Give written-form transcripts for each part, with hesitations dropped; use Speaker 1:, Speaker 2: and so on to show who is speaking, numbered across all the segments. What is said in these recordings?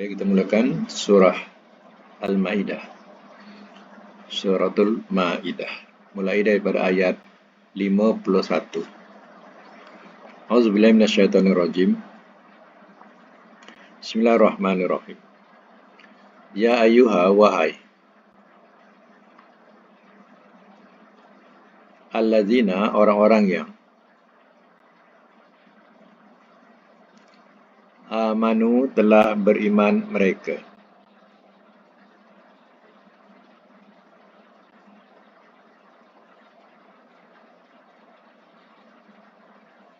Speaker 1: Kita mulakan surah Al-Ma'idah. Suratul Ma'idah. Mulai daripada ayat 51. Auzubillahi minasyaitonirrajim. Bismillahirrahmanirrahim. Ya ayyuha wahai alladzina orang-orang yang amanu telah beriman mereka.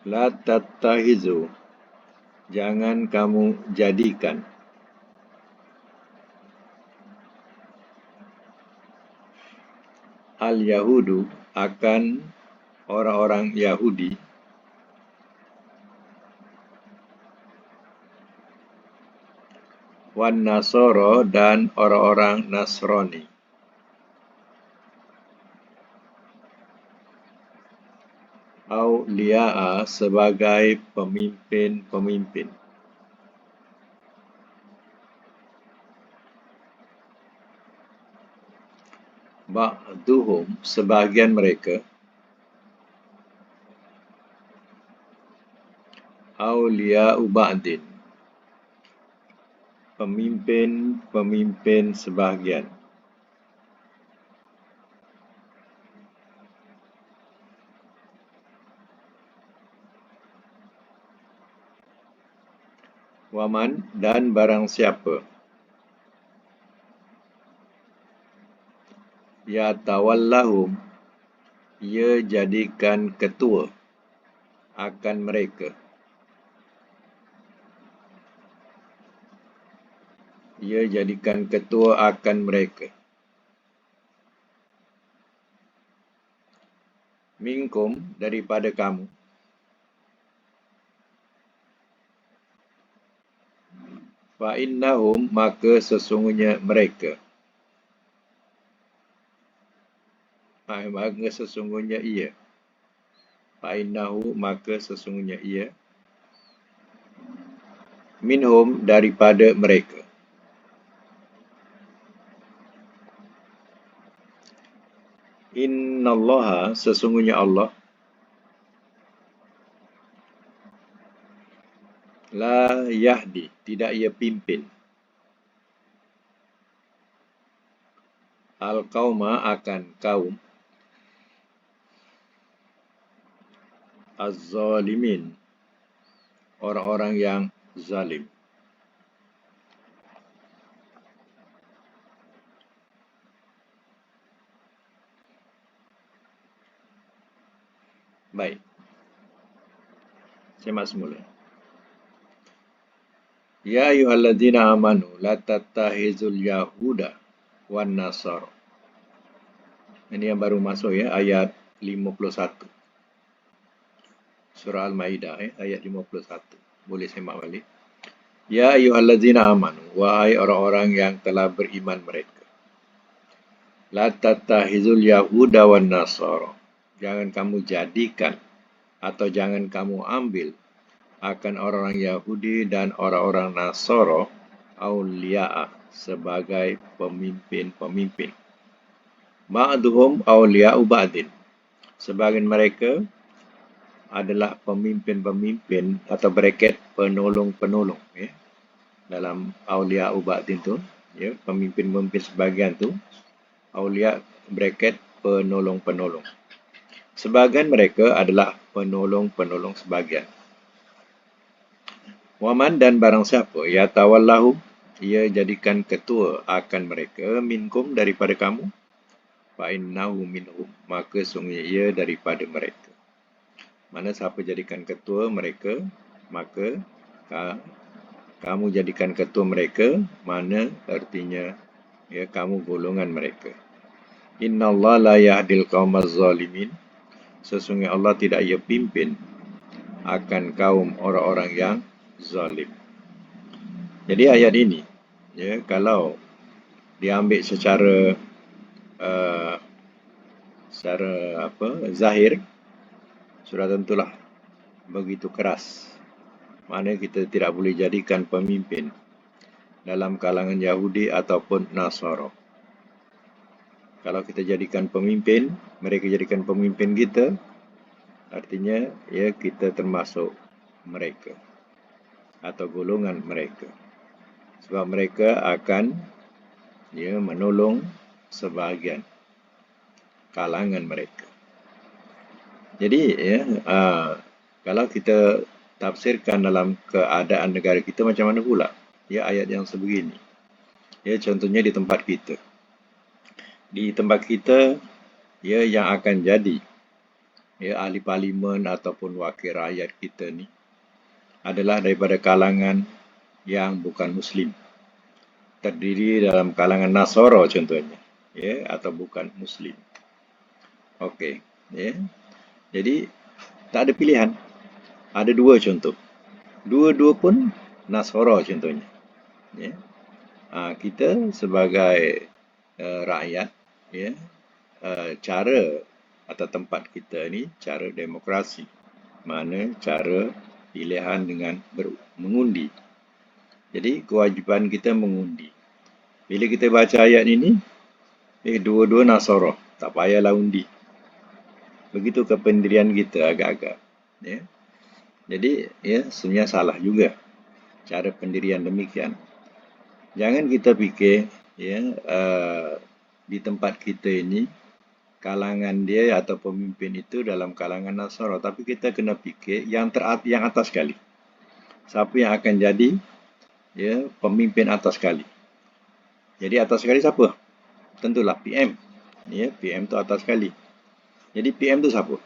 Speaker 1: La tattahizu, jangan kamu jadikan al-Yahudu akan orang-orang Yahudi wan Nasoro dan orang-orang Nasrani aulia'a sebagai pemimpin-pemimpin. Ba'duhum sebahagian mereka aulia'u ba'din pemimpin-pemimpin sebahagian. Waman dan barang siapa ya tawallahum ia jadikan ketua akan mereka, ia jadikan ketua akan mereka. Minkum daripada kamu, fa innahum maka sesungguhnya mereka, maka sesungguhnya ia, fa innahu maka sesungguhnya ia, minhum daripada mereka. Innallaha sesungguhnya Allah la yahdi tidak ia pimpin al-qauma akan kaum az-zalimin orang-orang yang zalim. Baik, semak semula. Ya ayyuhalladzina amanu la tattahizul yahuda wan nasara. Ini yang baru masuk ya, ayat 51. Surah Al-Ma'idah ayat 51. Boleh semak balik. Ya ayyuhalladzina amanu, wahai orang-orang yang telah beriman mereka. La tattahizul yahuda wan nasara. Jangan kamu jadikan atau jangan kamu ambil akan orang-orang Yahudi dan orang-orang Nasara aulia'a sebagai pemimpin-pemimpin. Ba'duhum aulia'u ba'din. Sebagian mereka adalah pemimpin-pemimpin atau bracket penolong-penolong ya. Dalam aulia'u ba'din tu ya, pemimpin-pemimpin sebagian tu aulia' bracket penolong-penolong. Sebagian mereka adalah penolong-penolong sebagian. Waman dan barang siapa ya tawallahu ia jadikan ketua akan mereka minkum daripada kamu, fa innahu minhum maka sungguh ia daripada mereka. Mana siapa jadikan ketua mereka, maka kamu jadikan ketua mereka, mana artinya ya kamu golongan mereka. Innallaha la yahdil qaumaz zalimin. Sesungguhnya Allah tidak ia pimpin akan kaum orang-orang yang zalim. Jadi ayat ini ya, kalau diambil secara zahir, sudah tentulah begitu keras. Mana kita tidak boleh jadikan pemimpin dalam kalangan Yahudi ataupun Nasara. Kalau kita jadikan pemimpin, mereka jadikan pemimpin kita, artinya ya kita termasuk mereka atau golongan mereka. Sebab mereka akan ya menolong sebahagian kalangan mereka. Jadi ya kalau kita tafsirkan dalam keadaan negara kita macam mana pula? Ya ayat yang sebegini. Ya contohnya di tempat kita. Di tempat kita ya yang akan jadi ya ahli parlimen ataupun wakil rakyat kita ni adalah daripada kalangan yang bukan Muslim. Terdiri dalam kalangan Nasara contohnya, ya atau bukan Muslim. Okey, ya. Jadi tak ada pilihan. Ada dua contoh. Dua-dua pun Nasara contohnya. Ya. Kita sebagai rakyat, ya, cara atau tempat kita ni cara demokrasi. Mana cara pilihan dengan mengundi. Jadi kewajipan kita mengundi. Bila kita baca ayat ini, dua-dua Nasara, tak payahlah undi. Begitu kependirian kita agak-agak. Ya. Jadi ya sebenarnya salah juga cara pendirian demikian. Jangan kita fikir ya di tempat kita ini kalangan dia atau pemimpin itu dalam kalangan Nasara, tapi kita kena fikir yang atas sekali. Siapa yang akan jadi ya pemimpin atas sekali. Jadi atas sekali siapa? Tentulah PM. Ya, PM tu atas sekali. Jadi PM tu siapa?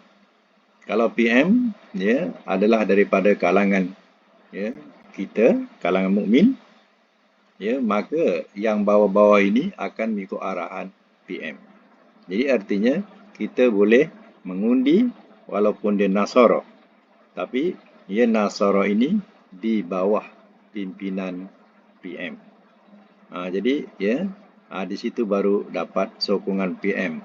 Speaker 1: Kalau PM ya adalah daripada kalangan ya kita, kalangan mukmin, ya maka yang bawah-bawah ini akan mengikut arahan PM. Jadi artinya kita boleh mengundi walaupun dia Nasara, tapi ya Nasara ini di bawah pimpinan PM. Jadi ya di situ baru dapat sokongan PM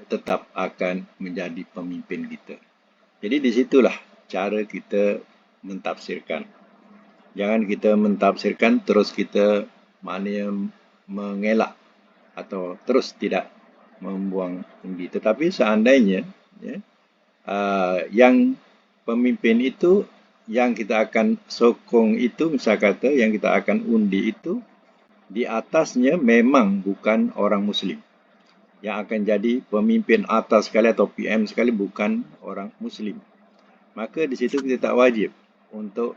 Speaker 1: tetap akan menjadi pemimpin kita. Jadi di situlah cara kita mentafsirkan. Jangan kita mentafsirkan terus kita maknanya mengelak atau terus tidak membuang undi. Tetapi seandainya ya, yang pemimpin itu yang kita akan sokong itu, misal kata yang kita akan undi itu di atasnya memang bukan orang Muslim. Yang akan jadi pemimpin atas sekali atau PM sekali bukan orang Muslim. Maka di situ kita tak wajib untuk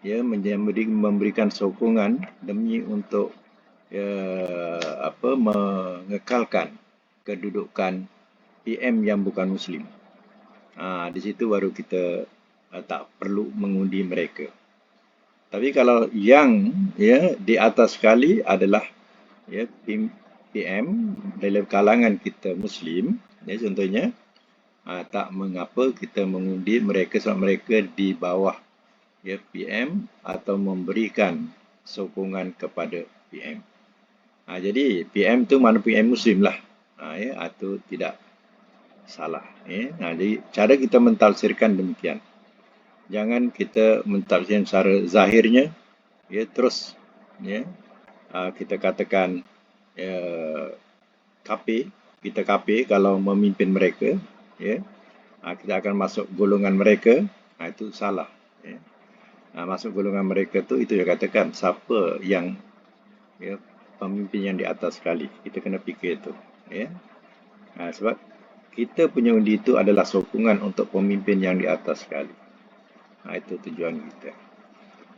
Speaker 1: ya memberikan sokongan demi untuk mengekalkan kedudukan PM yang bukan Muslim. Di situ baru kita tak perlu mengundi mereka. Tapi kalau yang ya di atas sekali adalah ya PM dalam kalangan kita Muslim, ya contohnya tak mengapa kita mengundi mereka sebab mereka di bawah ya PM atau memberikan sokongan kepada PM. Jadi PM tu mana PM Muslim lah, ya atau tidak salah. Ya. Jadi cara kita mentafsirkan demikian. Jangan kita mentafsirkan secara zahirnya, ya terus ya kita katakan kafir, kita kafir kalau memimpin mereka, ya kita akan masuk golongan mereka, itu salah. Ya. Masuk golongan mereka tu itu yang katakan siapa yang ya, pemimpin yang di atas sekali, kita kena fikir itu. Ya. Sebab kita punya undi itu adalah sokongan untuk pemimpin yang di atas sekali. Itu tujuan kita.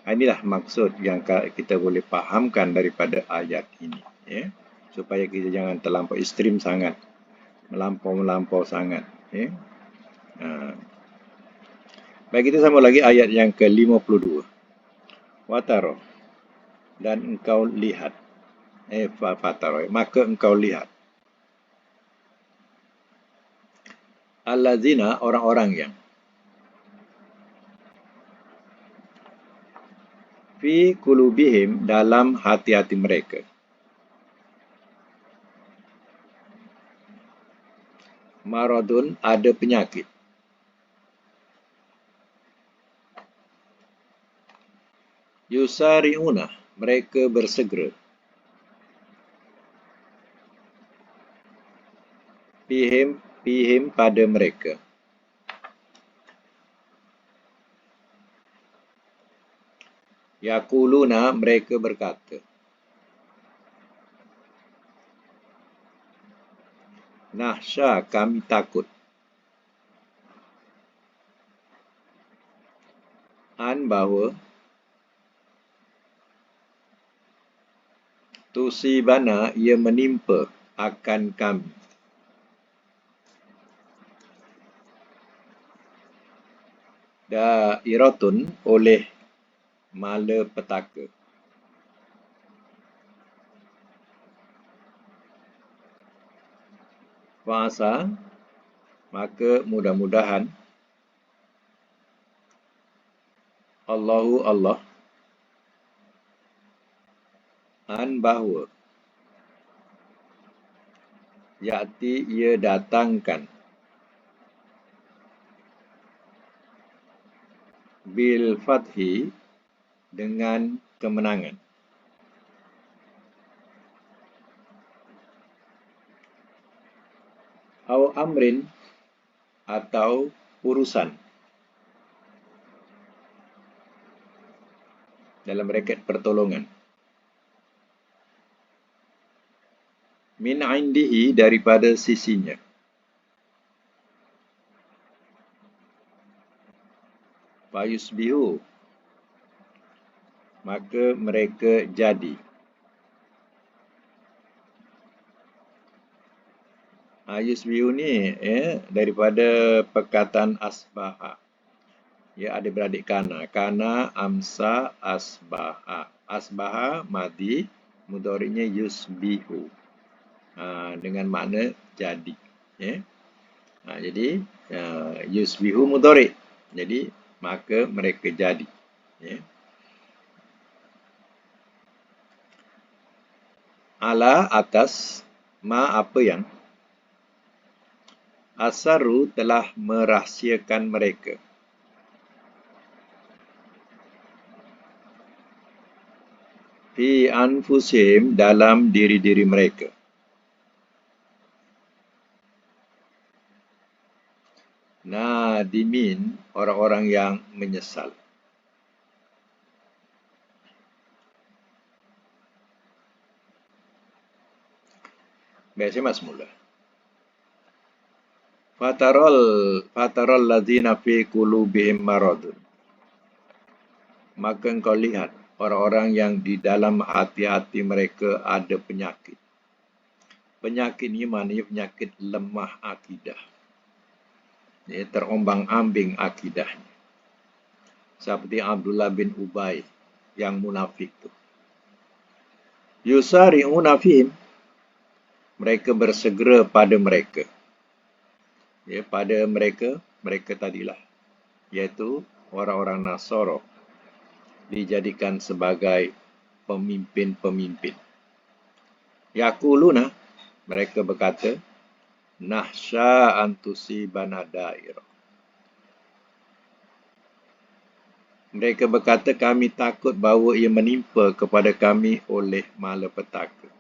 Speaker 1: Inilah maksud yang kita boleh fahamkan daripada ayat ini. Ya. Supaya kita jangan terlampau ekstrim sangat. Melampau sangat. Ya. Baik, kita sambung lagi ayat yang ke-52. Wataro. Dan engkau lihat. Fataro. Maka engkau lihat. Allazina, orang-orang yang fi kulubihim, dalam hati-hati mereka, maradun, ada penyakit, Yusari'una, mereka bersegera. Fihim pada mereka. Yaquluna, mereka berkata. Nahsya, kami takut. Bahawa tusibana, ia menimpa akan kami. Dairatun, oleh malapetaka. Fa'asa, maka mudah-mudahan Allah bahawa ya'ti, ia datangkan bil fathi, dengan kemenangan. Au amrin, atau urusan. Dalam braket pertolongan. Min indihi, daripada sisinya. Fayusbihu, maka mereka jadi. Yusbihu ni daripada perkataan asbaha. Ya, ada beradik kana. Kana, amsa, asbaha. Asbaha, madi, mudhari'nya yusbihu. Dengan makna jadi. Ya. Jadi, yusbihu mudhari'. Jadi, maka mereka jadi. Ya. Ala, atas, ma, apa yang asaru, telah merahsiakan mereka. Fi anfusihim, dalam diri-diri mereka. Nadimin, orang-orang yang menyesal. Baik, saya masuk mula. Fatarol ladzina fi qulubihim maradun. Maka engkau lihat orang-orang yang di dalam hati-hati mereka ada penyakit. Penyakit ini maknanya penyakit lemah akidah. Ya, terombang-ambing akidahnya. Seperti Abdullah bin Ubay yang munafik itu. Yusari'una fihim, mereka bersegera pada mereka. Ya, pada mereka tadilah, iaitu orang-orang Nasara, dijadikan sebagai pemimpin-pemimpin. Yaquluna, mereka berkata, nahsya antusibana dairah. Mereka berkata, kami takut bahawa ia menimpa kepada kami oleh malapetaka.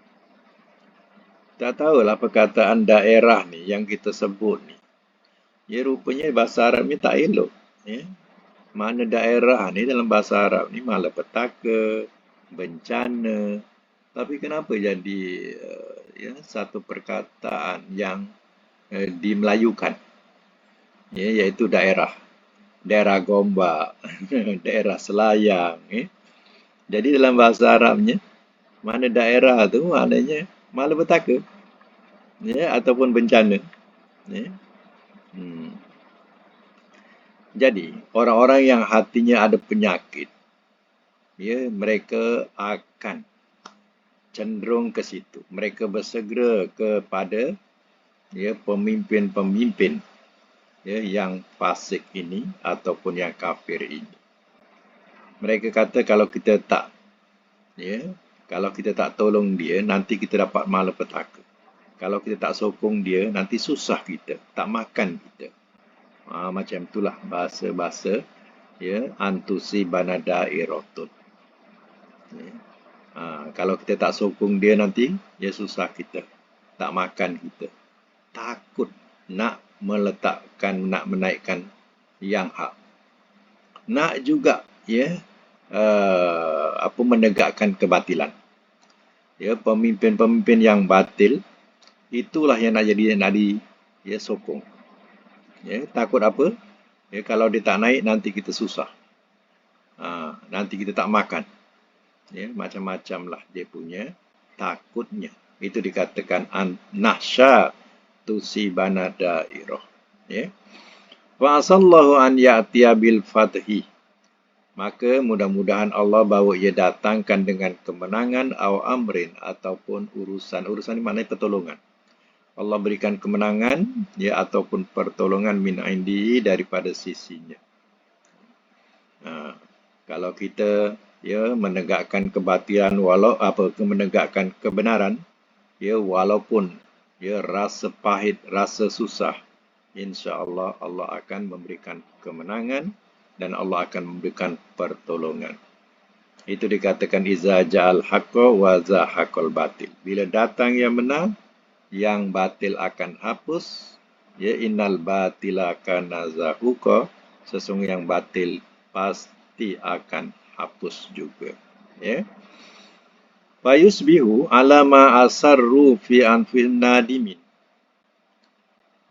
Speaker 1: Tak tahulah perkataan daerah ni yang kita sebut ni. Ya, rupanya bahasa Arab ni tak elok. Ya. Mana daerah ni dalam bahasa Arab ni malapetaka, bencana. Tapi kenapa jadi satu perkataan yang dimelayukan? Ya, iaitu daerah. Daerah Gombak, daerah Selayang. Jadi dalam bahasa Arabnya, mana daerah tu maknanya malapetaka, ya, ataupun bencana. Ya. Jadi, orang-orang yang hatinya ada penyakit, ya, mereka akan cenderung ke situ. Mereka bersegera kepada pemimpin-pemimpin yang fasik ini ataupun yang kafir ini. Mereka kata kalau kita tak tolong dia, nanti kita dapat malapetaka. Kalau kita tak sokong dia, nanti susah kita, tak makan kita. Macam itulah bahasa-bahasa antusibana da'iratun. Ya. Kalau kita tak sokong dia nanti, dia susah kita. Tak makan kita. Takut nak meletakkan, nak menaikkan yang hak. Nak juga menegakkan kebatilan. Ya, pemimpin-pemimpin yang batil itulah yang nak jadi sokong. Ya, takut apa? Ya, kalau dia tak naik nanti kita susah. Nanti kita tak makan. Ya, macam-macam lah dia punya takutnya. Itu dikatakan nahsya tusibana dairah. Ya. Wa asallahu an ya'tiya bil fathi. Maka mudah-mudahan Allah bawa ia datangkan dengan kemenangan aw amrin ataupun urusan. Urusan ini maknanya pertolongan. Allah berikan kemenangan ataupun pertolongan min indi daripada sisinya. Kalau kita menegakkan kebatilan menegakkan kebenaran walaupun rasa pahit, rasa susah, insya-Allah Allah akan memberikan kemenangan dan Allah akan memberikan pertolongan. Itu dikatakan iza ja'al haqqa wa zahaqal batil. Bila datang yang benar, yang batil akan hapus. Innal batila kana zahuqa. Sesungguhnya yang batil pasti akan hapus juga. Ya. Fa yusbihu ala ma asarru fi anfil nadimin.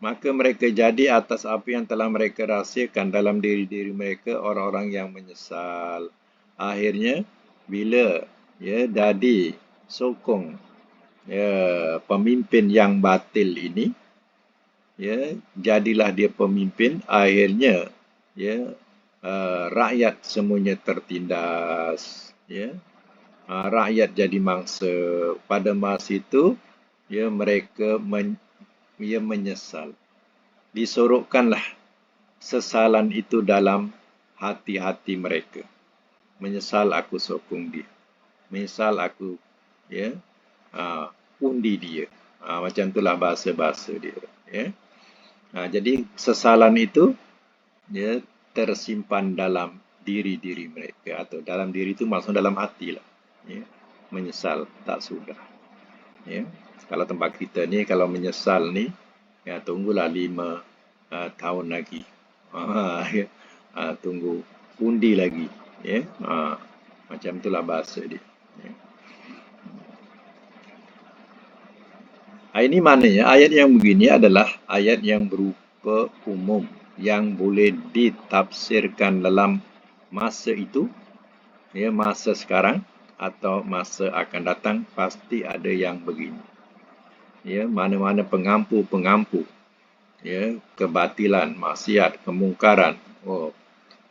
Speaker 1: Maka mereka jadi atas apa yang telah mereka rahsiakan dalam diri-diri mereka, orang-orang yang menyesal. Akhirnya bila jadi sokong pemimpin yang batil ini, jadilah dia pemimpin, akhirnya rakyat semuanya tertindas, rakyat jadi mangsa. Pada masa itu mereka menyesal. Disorokkanlah sesalan itu dalam hati-hati mereka. Menyesal aku sokong dia. Menyesal aku undi dia. Macam itulah bahasa-bahasa dia. Jadi sesalan itu tersimpan dalam diri-diri mereka, atau dalam diri itu maksudnya dalam hati lah. Menyesal tak sudah. Kalau tempat kita ni, kalau menyesal ni, tunggulah 5 tahun lagi. Tunggu undi lagi. Macam itulah bahasa dia. Ini maknanya ayat yang begini adalah ayat yang berupa umum, yang boleh ditafsirkan dalam masa itu, masa sekarang atau masa akan datang, pasti ada yang begini. Mana-mana pengampu-pengampu kebatilan, maksiat, kemungkaran,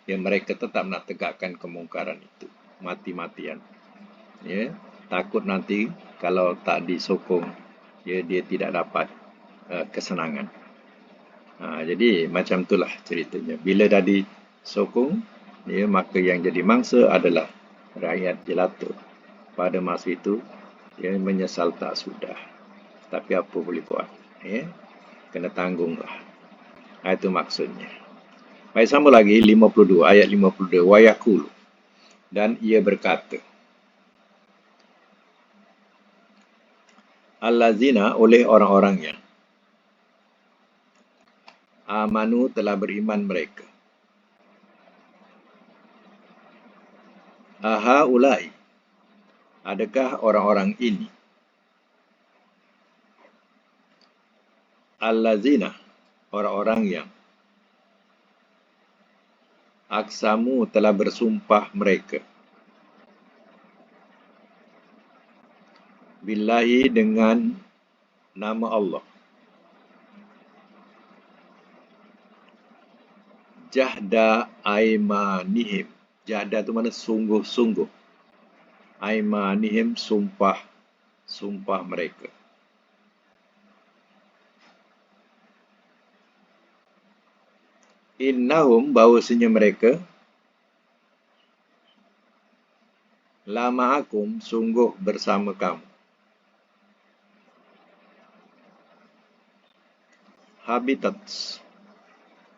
Speaker 1: mereka tetap nak tegakkan kemungkaran itu mati-matian. Takut nanti kalau tak disokong, dia tidak dapat kesenangan. Jadi macam itulah ceritanya. Bila dah disokong, maka yang jadi mangsa adalah rakyat jelata. Pada masa itu, menyesal tak sudah. Tapi apa boleh buat? Kena tanggunglah. Itu maksudnya. Baik, sambung lagi 52, ayat 52. Wa yaqulu, dan ia berkata, allazina, oleh orang-orangnya, amanu, telah beriman mereka. Aha ulai, adakah orang-orang ini? Allazina, orang-orang yang aksamu, telah bersumpah mereka. Billahi, dengan nama Allah. Jahda aimanihim. Jahda itu mana? Sungguh-sungguh. Aimanihim, sumpah mereka. Innahum, bahawasanya mereka, lama'akum, sungguh bersama kamu. Habitat,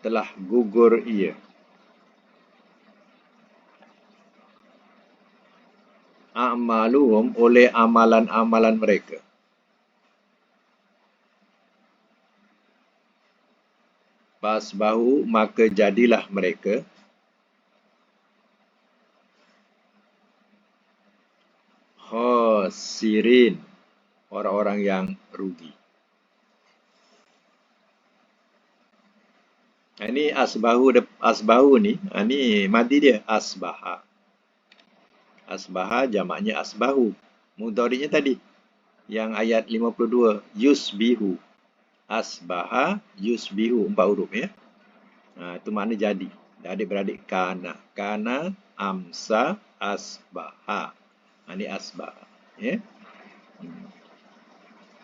Speaker 1: telah gugur ia. a'maluhum oleh amalan-amalan mereka. Fasbahu maka jadilah mereka khasirin, orang-orang yang rugi. Ini asbahu ni, ini madi dia asbaha. Asbaha jamaknya asbahu. Mudhari'nya tadi yang ayat 52 yusbihu. Asbaha yusbihu, 4 huruf ya. Itu makna jadi. Adik-beradik kana. Kana amsa asbaha. Ini asbaha. Ya.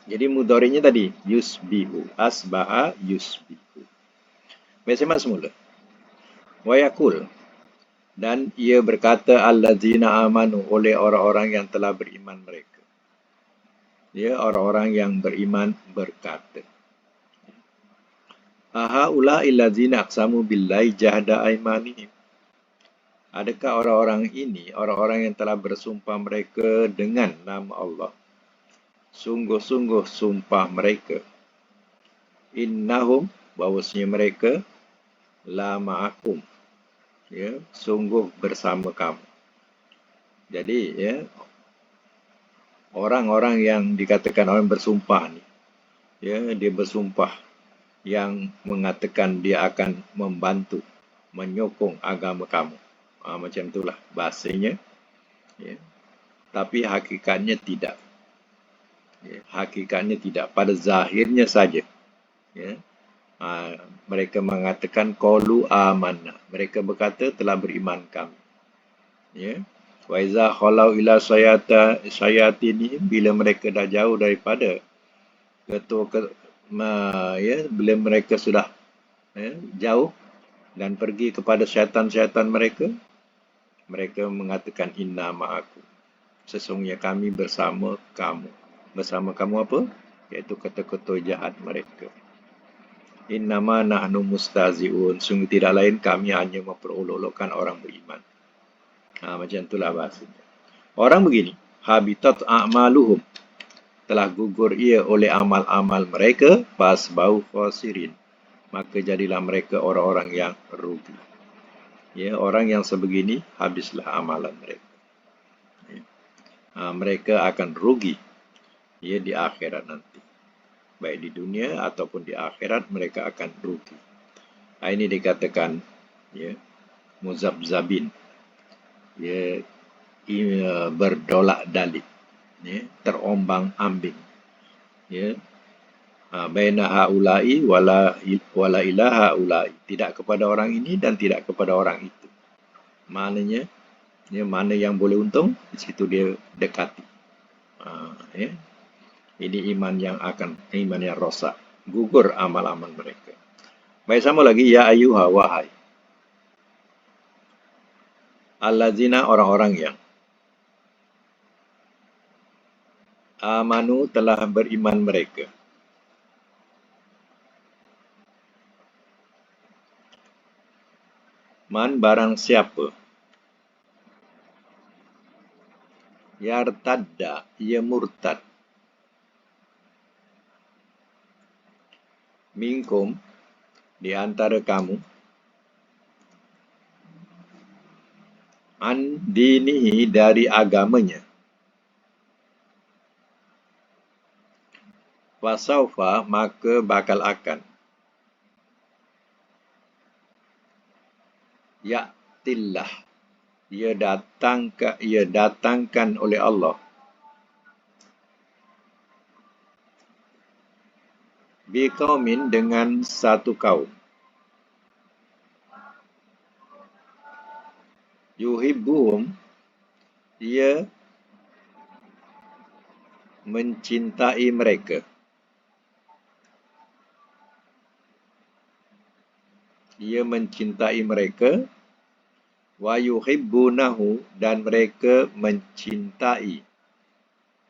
Speaker 1: Jadi mudhari'nya tadi yusbihu. Asbaha yusbihu. Baik, semak semula. Wa yakul. Dan ia berkata allazina amanu oleh orang-orang yang telah beriman mereka. Ya, orang-orang yang beriman berkata. Ahaula illazina aqsamu billahi jahda aymanihim. Adakah orang-orang ini orang-orang yang telah bersumpah mereka dengan nama Allah? Sungguh-sungguh sumpah mereka. Innahum, bahawasanya mereka la ma'akum. Ya, sungguh bersama kamu. Jadi, ya, orang-orang yang dikatakan orang bersumpah ni, ya, dia bersumpah yang mengatakan dia akan membantu, menyokong agama kamu. Macam itulah bahasanya. Ya. Tapi hakikatnya tidak. Ya. Hakikatnya tidak. Pada zahirnya saja. Ya. Mereka mengatakan qalu amanna. Mereka berkata telah beriman kami. Ya. Wa iza khalau ila sayatini, bila mereka dah jauh daripada bila mereka sudah jauh dan pergi kepada syaitan-syaitan mereka, mereka mengatakan inna ma'akum. Sesungguhnya kami bersama kamu. Bersama kamu apa? Iaitu kata-kata jahat mereka. Innama nahnu mustazi'un. Sungguh tidak lain kami hanya memperolok-olokkan orang beriman. Macam itulah bahasanya. Orang begini, habitat a'maluhum. Telah gugur ia oleh amal-amal mereka, fasbau khasirin. Maka jadilah mereka orang-orang yang rugi. Ya, orang yang sebegini, habislah amalan mereka. Ya. Mereka akan rugi, ya, di akhirat nanti. Baik di dunia ataupun di akhirat, mereka akan rugi. Ini dikatakan, ya, muzabzabin. Ya, berdolak-dalik. Ya, terombang-ambing. Ya. Baina haula'i wala ilaha haula'i. Tidak kepada orang ini dan tidak kepada orang itu. Maknanya, ya, mana yang boleh untung, di situ dia dekati. Ya. Ini iman yang rosak. Gugur amal-amal mereka. Baik, sama lagi, ya ayyuha wahai. Allazina, orang-orang yang amanu, telah beriman mereka. Man, barang siapa yartadda, ia murtad, minkum, di antara kamu, an dinihi, dari agamanya, fasaufa, maka bakal akan, ya'tillah, ia datangkan oleh Allah, biqaumin, dengan satu kaum, yuhibbuhum, ia mencintai mereka, wa yuhibbunahu, dan mereka mencintai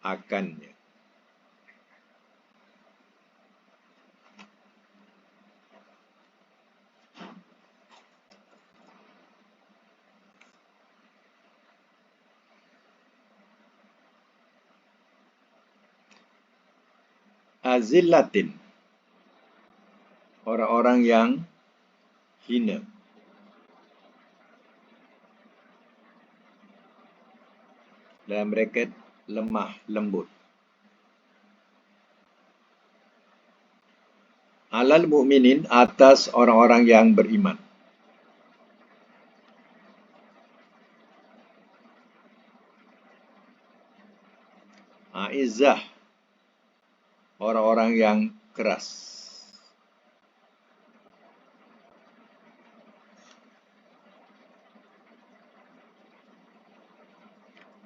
Speaker 1: akannya. Azillatin, orang-orang yang hina. Dalam bracket lemah lembut. Alal mu'minin, atas orang-orang yang beriman. A'izzah, orang-orang yang keras.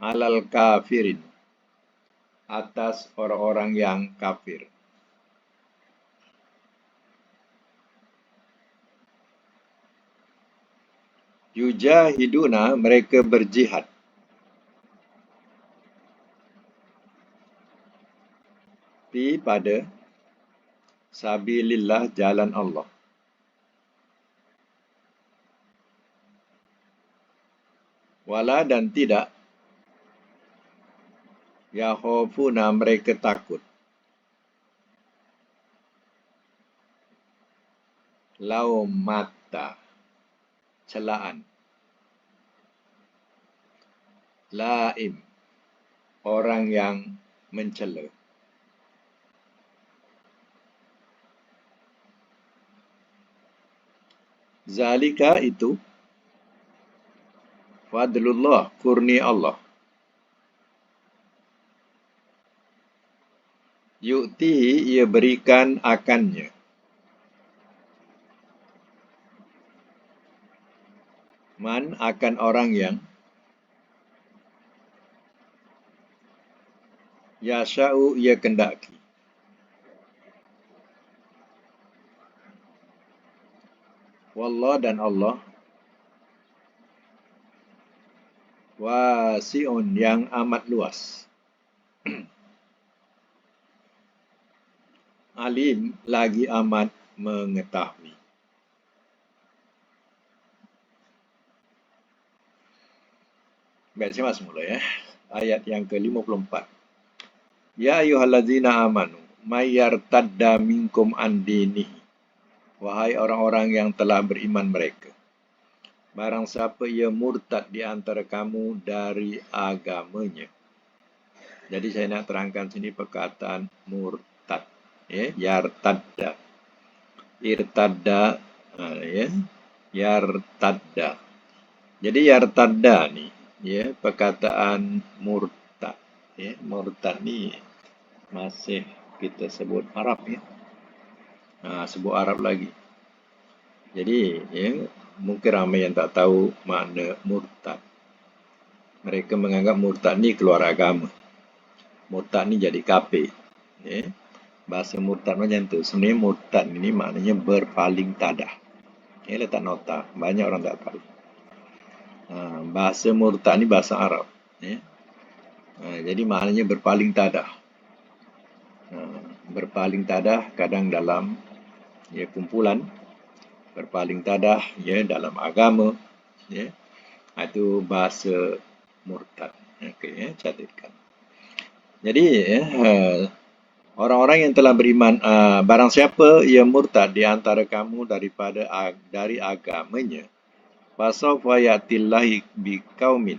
Speaker 1: Alal kafirin, atas orang-orang yang kafir. Yujahiduna, mereka berjihad. Pada sabilillah, jalan Allah. Wala, dan tidak. Yakhafuna, mereka takut. Laumata, celaan. Laim, orang yang mencela. Zalika, itu fadlullah, kurnia Allah. Yu'tihi, ia berikan akannya. Man, akan orang yang yasha'u, ia kendaki. Wallah, dan Allah wasi'un, yang amat luas. Alim, lagi amat mengetahui. Baik, saya masuk mula ya. Ayat yang ke-54. Ya ayyuhallazina amanu, may yartadda minkum an dinihi. Wahai orang-orang yang telah beriman mereka, barang siapa ia murtad di antara kamu dari agamanya. Jadi saya nak terangkan sini perkataan murtad. Ya, yartadda. Irtadda, ya. Yartadda. Jadi yartadda ni, ya, perkataan murtad. Ya, murtad ni masih kita sebut Arab ya. Sebut Arab lagi. Jadi, ya, mungkin ramai yang tak tahu makna murtad. Mereka menganggap murtad ni keluar agama. Murtad ni jadi kafir. Ya. Bahasa murtad macam tu. Sebenarnya murtad ni maknanya berpaling tadah. Ya, letak nota. Banyak orang tak tahu. Bahasa murtad ni bahasa Arab. Ya. Jadi maknanya berpaling tadah. Berpaling tadah kadang dalam ya, kumpulan. Berpaling tadah ya, dalam agama. Ya. Itu bahasa murtad. Okey, ya, catatkan. Jadi ya, orang-orang yang telah beriman, barang siapa ia murtad di antara kamu dari agamanya, fasawfa ya'tillahi biqaumin,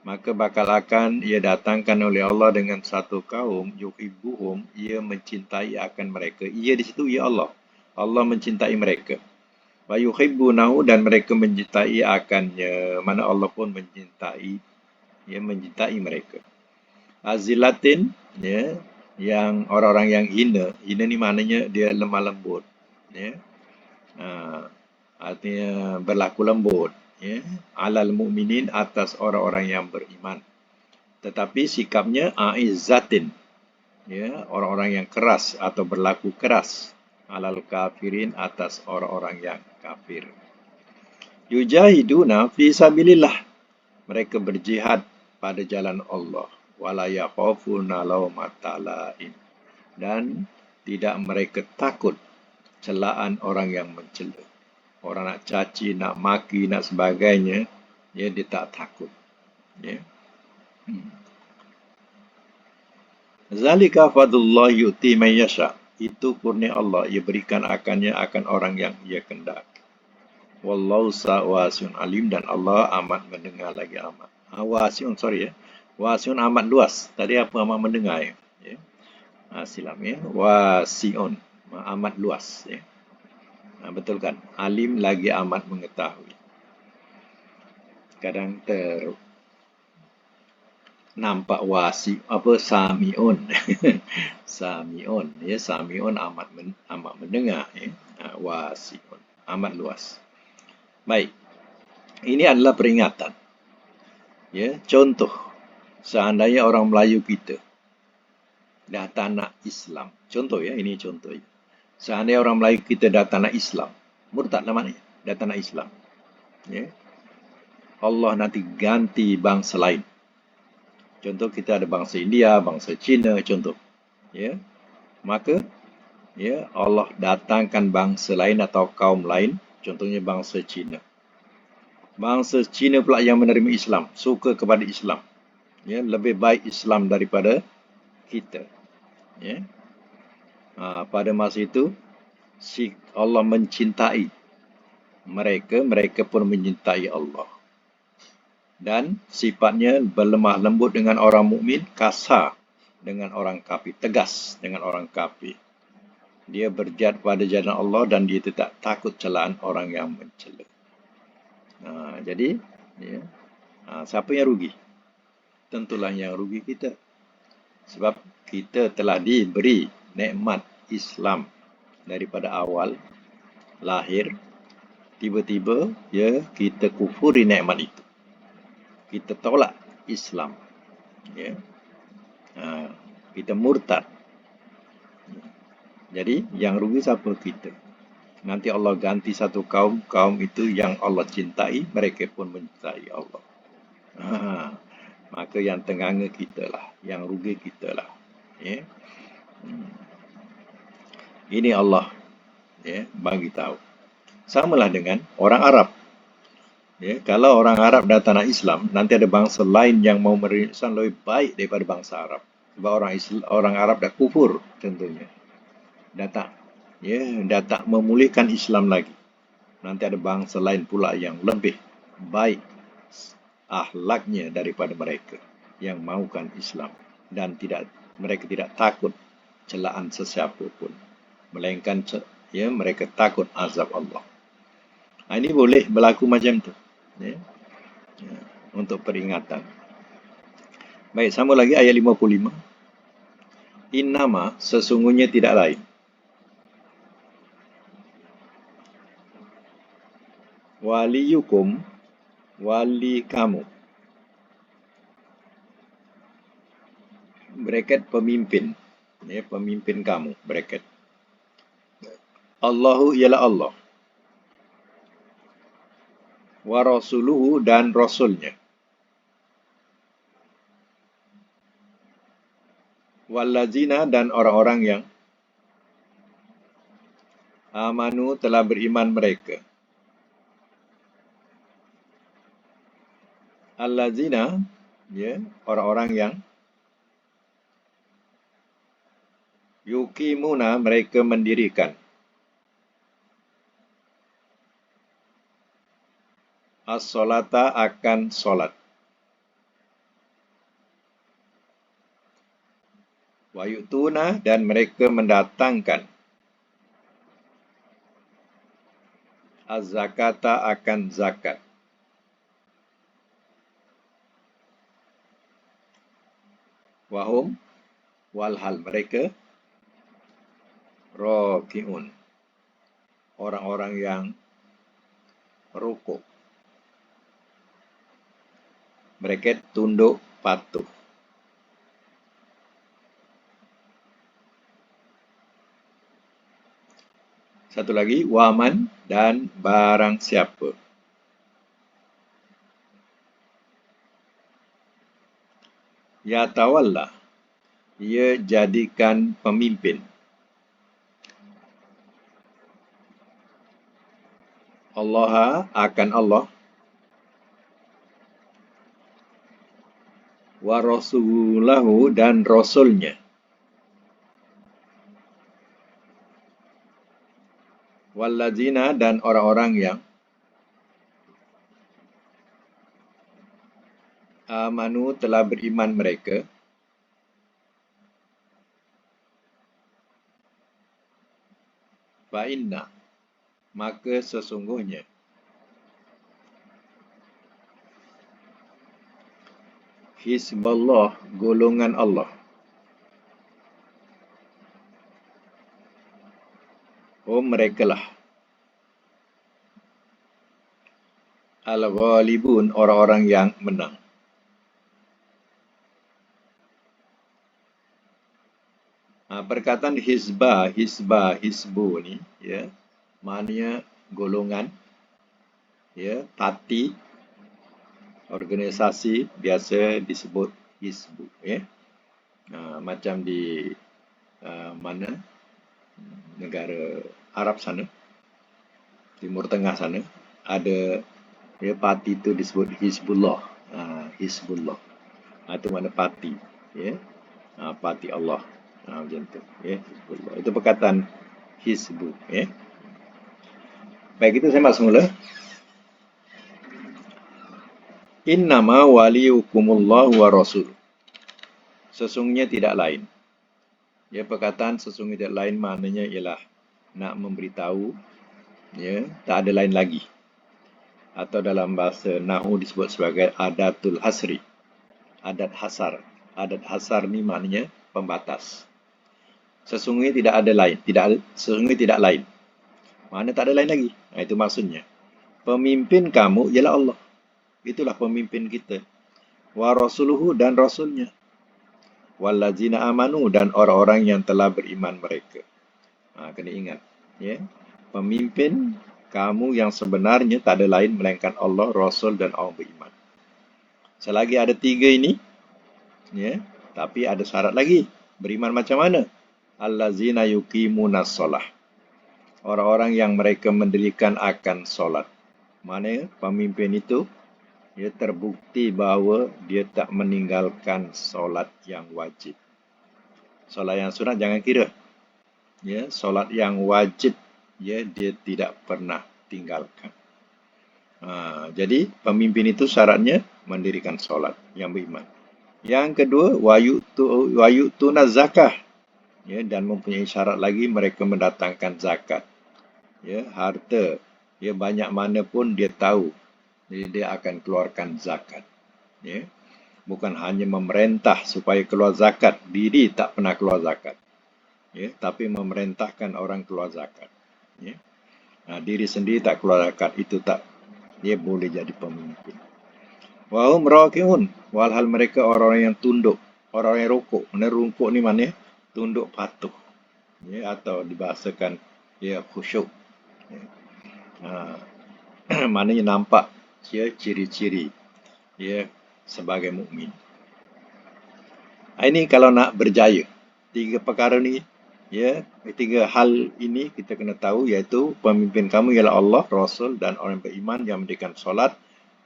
Speaker 1: maka bakal akan ia datangkan oleh Allah dengan satu kaum, yuhibbuhum, ia mencintai akan mereka. Ia di situ ia Allah. Allah mencintai mereka. Wa yuhibbunahu, dan mereka mencintai akannya. Mana Allah pun mencintai, ia mencintai mereka. Azilatin, ya, yang orang-orang yang hina. Hina ni maknanya dia lemah lembut. Ya. Artinya berlaku lembut. Ya. Alal mu'minin, atas orang-orang yang beriman. Tetapi sikapnya a'izzatin. Ya, orang-orang yang keras atau berlaku keras. Alal kafirin, atas orang-orang yang kafir. Yujahiduna fi sabilillah. Mereka berjihad pada jalan Allah. Wala yakhafuna laumata laim, dan tidak mereka takut celaan orang yang mencela. Orang nak caci, nak maki, nak sebagainya, ya, dia tak takut. Ya. Zalika fadlullah yu'ti man yasha. Itu kurnia Allah, ia berikan akannya akan orang yang ia kehendaki. Wallahu wasi'un alim, dan Allah amat mendengar lagi amat. Wasi'un, sorry ya. Wasi'un amat luas. Tadi apa amat mendengar ya? Ya. Silam ya. Wasi'un amat luas ya. Betul kan? Alim lagi amat mengetahui. Kadang nampak wasi apa samiun. Samiun ya, samiun amat mendengar ya. Wasiun amat luas. Baik. Ini adalah peringatan. Ya, contoh seandainya orang Melayu kita datang nak Islam. Contoh ya, ini contoh. Seandainya orang Melayu kita datang nak Islam, murtad lah maknanya, datang nak Islam. Ya. Allah nanti ganti bangsa lain. Contoh kita ada bangsa India, bangsa Cina, contoh. Ya. Maka ya, Allah datangkan bangsa lain atau kaum lain, contohnya bangsa Cina. Bangsa Cina pula yang menerima Islam, suka kepada Islam. Ya, lebih baik Islam daripada kita. Ya. Pada masa itu, si Allah mencintai mereka, mereka pun mencintai Allah. Dan sifatnya berlemah lembut dengan orang mukmin, kasar dengan orang kafir, tegas dengan orang kafir. Dia berjihad pada jalan Allah dan dia tidak takut celaan orang yang mencela. Jadi, ya, siapa yang rugi? Tentulah yang rugi kita. Sebab kita telah diberi nikmat Islam daripada awal lahir. Tiba-tiba ya, kita kufuri nikmat itu. Kita tolak Islam. Ya. Kita murtad. Jadi yang rugi siapa? Kita. Nanti Allah ganti satu kaum, kaum itu yang Allah cintai, mereka pun mencintai Allah. Maka yang tenganga kita lah, yang rugi kita lah. Ya. Ini Allah ya, bagi tahu. Samalah dengan orang Arab. Ya, kalau orang Arab datang nak Islam, nanti ada bangsa lain yang mau menerima Islam lebih baik daripada bangsa Arab. Sebab orang Arab dah kufur tentunya. Dah tak memulihkan Islam lagi. Nanti ada bangsa lain pula yang lebih baik akhlaknya daripada mereka yang mahukan Islam, dan mereka tidak takut celaan sesiapa pun, melainkan ya, mereka takut azab Allah. Ini boleh berlaku macam tu ya, untuk peringatan. Baik, sambung lagi ayat 55. Innama, sesungguhnya tidak lain, waliyukum, wali kamu, bracket pemimpin ya, pemimpin kamu, bracket. Allahu ialah Allah, wa rasuluhu, dan rasulnya, wallazina, dan orang-orang yang amanu, telah beriman mereka. Allazina ya, orang-orang yang yuqimuna, mereka mendirikan as-salata, akan solat, wa yu'tuna, dan mereka mendatangkan az-zakata, akan zakat, wahum, walhal mereka raki'un, orang-orang yang rukuk, mereka tunduk patuh. Satu lagi, waman, dan barang siapa ya tawalla, ia jadikan pemimpin Allah, akan Allah, wa rasulahu, dan rasulnya, Wallazina dan orang-orang yang amanu telah beriman mereka. Fa inna, maka sesungguhnya Hizballah, golongan Allah. Oh, merekalah al-ghalibun, orang-orang yang menang. Perkataan hizbu ni, ya, maknanya golongan, ya, parti, organisasi biasa disebut hizbu, ya. Macam di mana negara Arab sana, Timur Tengah sana, ada, ya, parti itu disebut Hizbullah. Hizbullah. Itu mana parti, ya. Parti Allah. Macam tu, ya, Hizbullah. Itu perkataan hizbu, ya. Baik, itu saya masuk mula. Innama waliyukumullah wa rasul. Sesungguhnya tidak lain. Ya, perkataan sesungguhnya tidak lain maknanya ialah nak memberitahu, ya, tak ada lain lagi. Atau dalam bahasa Nahu disebut sebagai adatul hasri. Adat hasar. Adat hasar ni maknanya pembatas. Sesungguhnya tidak ada lain. Sesungguhnya tidak lain. Mana tak ada lain lagi. Itu maksudnya. Pemimpin kamu ialah Allah. Itulah pemimpin kita. Wa rasuluhu, dan rasulnya. Wallazina amanu, dan orang-orang yang telah beriman mereka. Kena ingat, ya. Pemimpin kamu yang sebenarnya tak ada lain melainkan Allah, Rasul dan orang beriman. Selagi ada tiga ini, ya, tapi ada syarat lagi. Beriman macam mana? Allazina yuqimunas solah. Orang-orang yang mereka mendirikan akan solat. Mana pemimpin itu, dia terbukti bahawa dia tak meninggalkan solat yang wajib. Solat yang sunat jangan kira. Ya, solat yang wajib, ya, dia tidak pernah tinggalkan. Jadi pemimpin itu syaratnya mendirikan solat yang beriman. Yang kedua, wayu'tuna zakah, ya, dan mempunyai syarat lagi mereka mendatangkan zakat. Ya, harta, ya, banyak mana pun dia tahu, jadi dia akan keluarkan zakat. Ya, bukan hanya memerintah supaya keluar zakat, diri tak pernah keluar zakat. Ya, tapi memerintahkan orang keluar zakat. Ya. Diri sendiri tak keluar zakat, itu tak, dia boleh jadi pemimpin. Wahum rakiun, walhal mereka orang-orang yang tunduk, orang-orang yang rukuk. Mana rukuk ni mana? Tunduk patuh. Ya, atau dibahasakan, ya, khusyuk. Ya. Maknanya nampak, ya, ciri-ciri, ya, sebagai mukmin. Ini kalau nak berjaya, tiga perkara ni, ya, tiga hal ini kita kena tahu, iaitu pemimpin kamu ialah Allah, Rasul dan orang beriman yang mendirikan solat,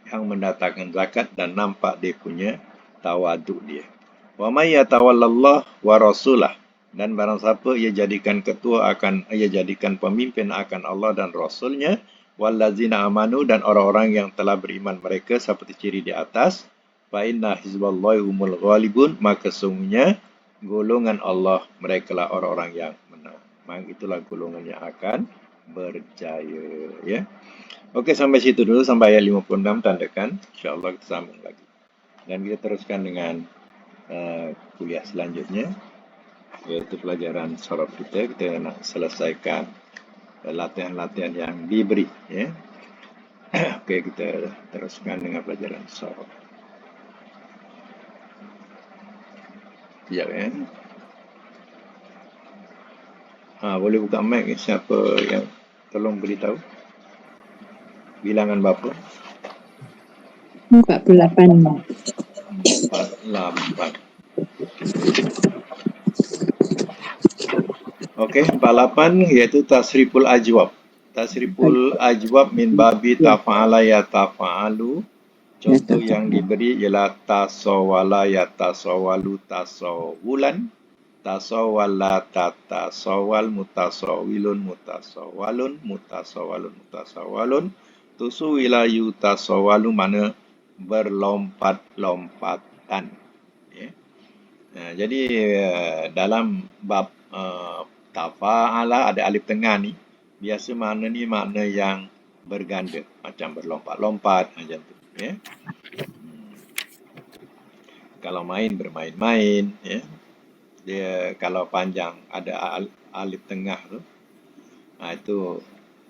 Speaker 1: yang mendatangkan zakat dan nampak dia punya tawaduk dia. Wa may yatawallallah wa rasulah, dan barang siapa ia jadikan ketua ia jadikan pemimpin akan Allah dan Rasulnya, wallazina amanu, dan orang-orang yang telah beriman mereka seperti ciri di atas, fa inna hizballahi humul ghalibun, maka sungguhnya golongan Allah merekalah orang-orang yang menang. Maka itulah golongan yang akan berjaya, ya. Okey, sampai situ dulu, sampai ayat 56 tandakan. InsyaAllah kita sambung lagi. Dan kita teruskan dengan kuliah selanjutnya, iaitu pelajaran sorab kita. Kita nak selesaikan latihan-latihan yang diberi, ya. Okey, kita teruskan dengan pelajaran sorab. Sekejap, ya. Boleh buka mic, siapa yang tolong beritahu bilangan berapa?
Speaker 2: 48.
Speaker 1: 48. Okey, 48 iaitu tasriful ajwab. Tasriful ajwab min babi tafa'ala ya tafa'alu. Contoh yang diberi ialah tasawwala ya tasawwalu tasawwulan, tasawwal la tatasawwal, mutasawwilun mutasawwalun, mutasawwalun mutasawwalun, tusuwila yutasawwalu mana berlompat-lompatan. Ya. Jadi dalam bab tafa'ala ada alif tengah ni, biasa makna ni makna yang berganda, macam berlompat-lompat macam tu. Ya. Kalau main bermain-main, ya. Dia kalau panjang ada alif tengah tu, itu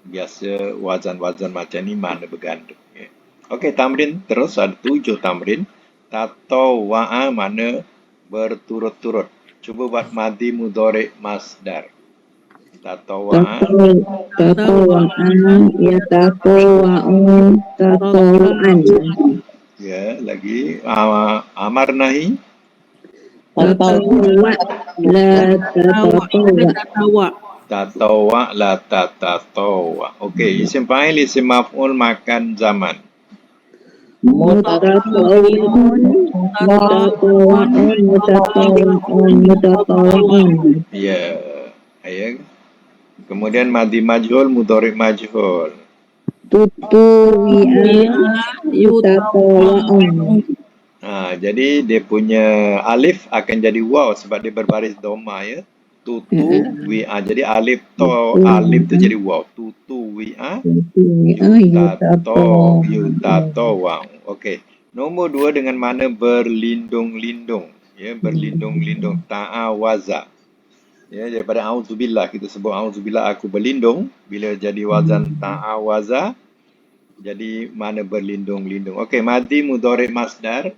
Speaker 1: biasa wazan-wazan macam ni makna berganda. Ya. Okey, tamrin terus ada 7 tamrin. Tatawwa'a makna berturut-turut. Cuba buat madhi mudhari masdar. Tatawwa'a.
Speaker 2: Tatawwa'an, yatatawwa'un, tatawwa'an.
Speaker 1: Ya, lagi amar nahi.
Speaker 2: Tatawwa, la tatawwa.
Speaker 1: Tatawwa la tatatawwa. Okey, isim fa'il, isim maf'ul makan zaman.
Speaker 2: Mutatawwa'un, mutatawwa'un, mutatawwa'un, mutatawwa'un.
Speaker 1: Ya. Ya. Kemudian madhi majhul, mudhari majhul.
Speaker 2: Tutuwi'a, yutatawwa'un.
Speaker 1: Jadi dia punya alif akan jadi waw sebab dia berbaris doma, ya. Tutu wi'a. Jadi alif tu jadi waw. Tutu wi'a yutato waw. Okey. Nombor 2 dengan mana berlindung-lindung, ya, berlindung-lindung, ta'awaza. Ya, daripada auzubillah kita sebut auzubillah aku berlindung, bila jadi wazan ta'awaza jadi mana berlindung-lindung. Okey, madhi mudhari masdar.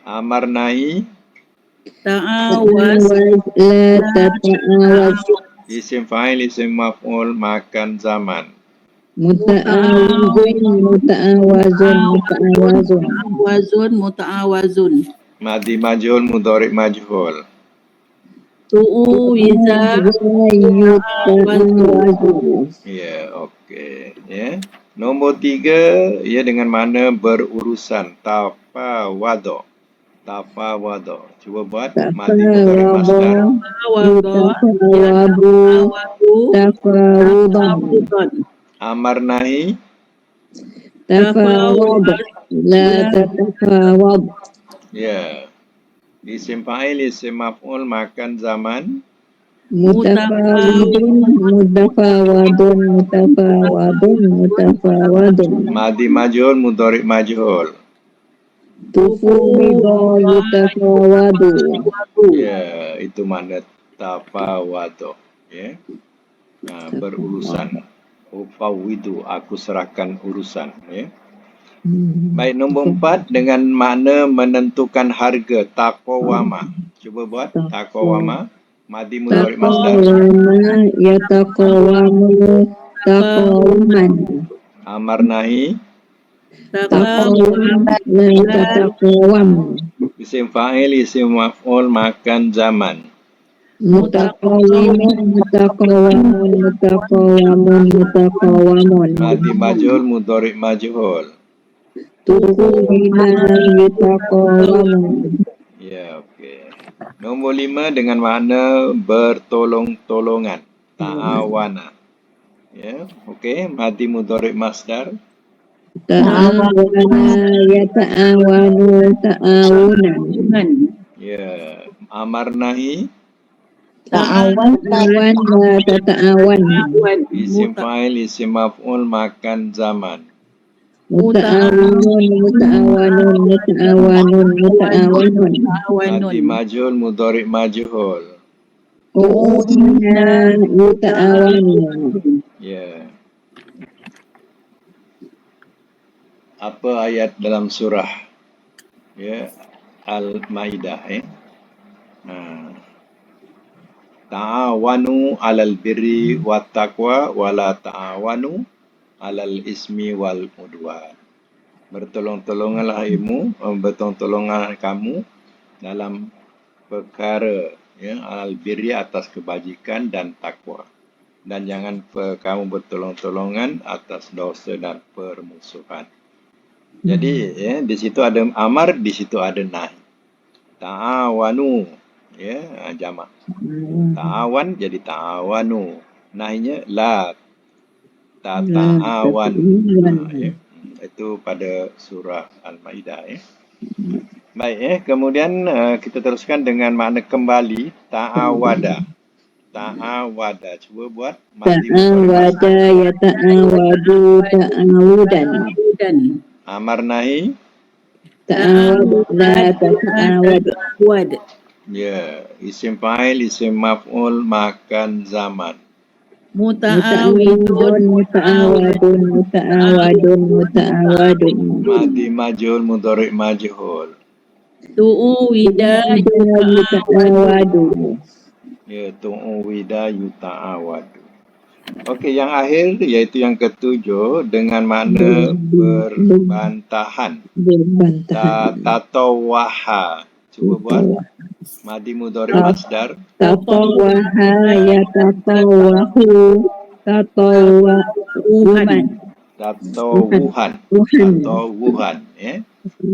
Speaker 1: Amar nahi.
Speaker 2: Ta'awaz, la tata'awaz.
Speaker 1: Isim fa'il, isim maf'ul makan zaman.
Speaker 2: Muta'awazun, muta'awazun, muta'awazun.
Speaker 3: Muta'awazun.
Speaker 1: Madhi majhul, mudhari majhul.
Speaker 3: Tu'uwiza,
Speaker 2: yuta'awazun.
Speaker 1: Ya, okey. Ya. Nombor 3, ya, dengan mana berurusan. Tafawado. Tafawado. Cuba buat madhi mudhari masdar.
Speaker 2: Tafawudan.
Speaker 1: Amar nahi.
Speaker 2: Tafawad, la tatafawad.
Speaker 1: Ya. Isim fa'il, isim maf'ul makan zaman.
Speaker 2: Mutafawidun, mutafawadun, mutafawadun, mutafawadun.
Speaker 1: Madhi majhul, mudhari majhul.
Speaker 2: Tufuwido, yutafawadu.
Speaker 1: Ya, itu makna tafawado. Ya. Berurusan. Ufawidu, aku serahkan urusan. Ya. Baik, nombor 4 dengan makna menentukan harga, taqawama. Cuba buat taqawama. Madhi mudhari masdar.
Speaker 2: Taqawama, yataqawamu, taqawaman.
Speaker 1: Amar nahi.
Speaker 2: Taqawam, la tataqawam.
Speaker 1: Isim fa'il, isim maf'ul makan zaman.
Speaker 2: Mutaqawimun, mutaqawamun, mutaqawamun, mutaqawamun.
Speaker 1: Madhi majhul, mudhari majhul.
Speaker 2: Tukuwina, yutaqawamun.
Speaker 1: Ya, okey. Nombor 5 dengan makna bertolong-tolongan, ta'awana. Ya, okey. Madhi mudhari masdar.
Speaker 2: Ta'awana, yata'awanu, ta'awunan.
Speaker 1: Ya, amar nahi.
Speaker 2: Ta'awan, la tata'awan.
Speaker 1: Isim fa'il, isim maf'ul makan zaman.
Speaker 2: Muta'awinun, muta'awanun, muta'awanun, muta'awanun.
Speaker 1: Madhi majhul, mudhari majhul.
Speaker 2: Tu'uwina, yuta'awanun.
Speaker 1: Ya. Apa ayat dalam surah, ya, Al-Maidah, ta'awanu 'alal birri wat taqwa wa la ta'awanu 'alal ismi wal udwan. Bertolong-tolonganlah bertolong-tolongan kamu dalam perkara, ya, al birri atas kebajikan dan takwa, dan jangan kamu bertolong-tolongan atas dosa dan permusuhan. Jadi di situ ada amar, di situ ada nahi. Ta'awanu, jamak. Ta'awan jadi ta'awanu. Nahinya la tata'awan. Itu pada surah Al-Maidah ya. Baik kemudian kita teruskan dengan makna kembali ta'awada. Ta'awada. Cuba buat madi mudhari
Speaker 2: Ta'awada ya ta'awadu ta'awudan.
Speaker 1: amar nahi.
Speaker 2: Ta'awad la ta'awad.
Speaker 1: Ya, isim fa'il, isim maf'ul makan zaman.
Speaker 2: Muta'awidun muta'awadun muta'awadun muta'awadun.
Speaker 1: Madi majhul mudhari majhul.
Speaker 3: Tu'uwida
Speaker 2: muta'awadun.
Speaker 1: Ya, tu'uwida yuta'awadu. Okey, yang akhir iaitu yang ketujuh dengan makna berbantahan. Tatawaha. Cuba buat madi mudhari masdar.
Speaker 2: Tatawaha ya tatawahu tatawuhan.
Speaker 1: Tatawuhan.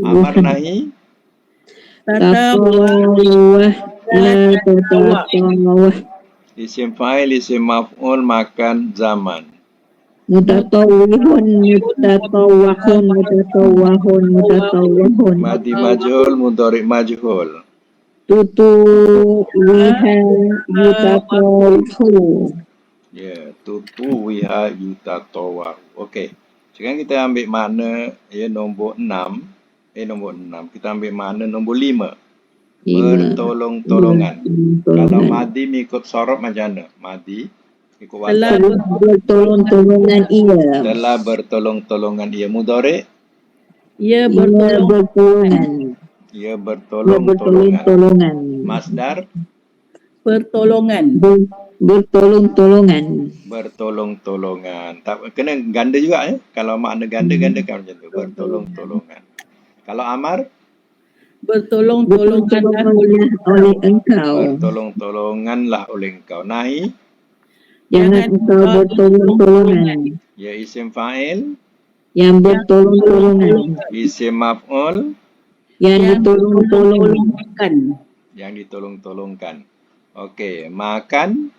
Speaker 1: Amar nahi.
Speaker 2: Tatawah la tatawah.
Speaker 1: Isim fa'il, isim maf'ul makan zaman.
Speaker 2: Mutatawihun mutatawahun mutatawahun mutatawahun.
Speaker 1: Madi majhul mudhari majhul.
Speaker 2: Tutu wiha yutatawahu.
Speaker 1: Ya, tutu wiha yutatawahu. Okey. Sekarang kita ambil makna nombor 6. Nombor 6. Kita ambil makna nombor 5. Bertolong-tolongan. Kalau madi mengikut sorab macam mana? Madi ikut wazan.
Speaker 2: Bertolong-tolongan ia.
Speaker 1: Telah bertolong-tolongan ia. Mudhari?
Speaker 2: Ia bertolongan.
Speaker 1: Ia bertolong-tolongan. Masdar?
Speaker 3: pertolongan.
Speaker 2: Bertolong-tolongan.
Speaker 1: Bertolong-tolongan. Tak kena ganda juga Kalau makna ganda-gandakan macam tu. Bertolong-tolongan. Kalau amar?
Speaker 3: Bertolong-tolonganlah
Speaker 2: oleh engkau.
Speaker 1: Bertolong-tolonganlah oleh engkau. Nahi?
Speaker 2: Jangan engkau bertolong-tolongan.
Speaker 1: Ya, isim fa'il.
Speaker 2: Yang bertolong-tolongan.
Speaker 1: Isim maf'ul.
Speaker 2: Yang ditolong-tolongkan.
Speaker 1: Yang ditolong-tolongkan. Okey, makan.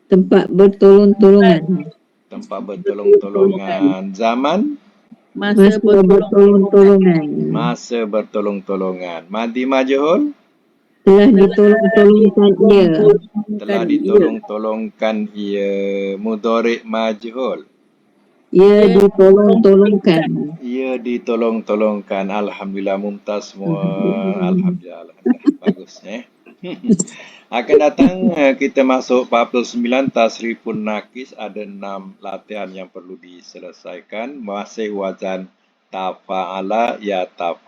Speaker 2: Tempat bertolong-tolongan.
Speaker 1: Tempat bertolong-tolongan. Zaman.
Speaker 2: Masa bertolong-tolongan.
Speaker 1: Masa bertolong-tolongan. Madi majhul.
Speaker 2: Telah ditolong-tolongkan ia.
Speaker 1: Telah ditolong-tolongkan ia. Mudhari majhul.
Speaker 2: Ia ditolong-tolongkan.
Speaker 1: Ia ditolong-tolongkan. Alhamdulillah, mumtaz semua. Alhamdulillah. Bagus Akan datang kita masuk 49 tasrifun nakis. Ada 6 latihan yang perlu diselesaikan. Masih wazan tafa'ala ya tafa'ala.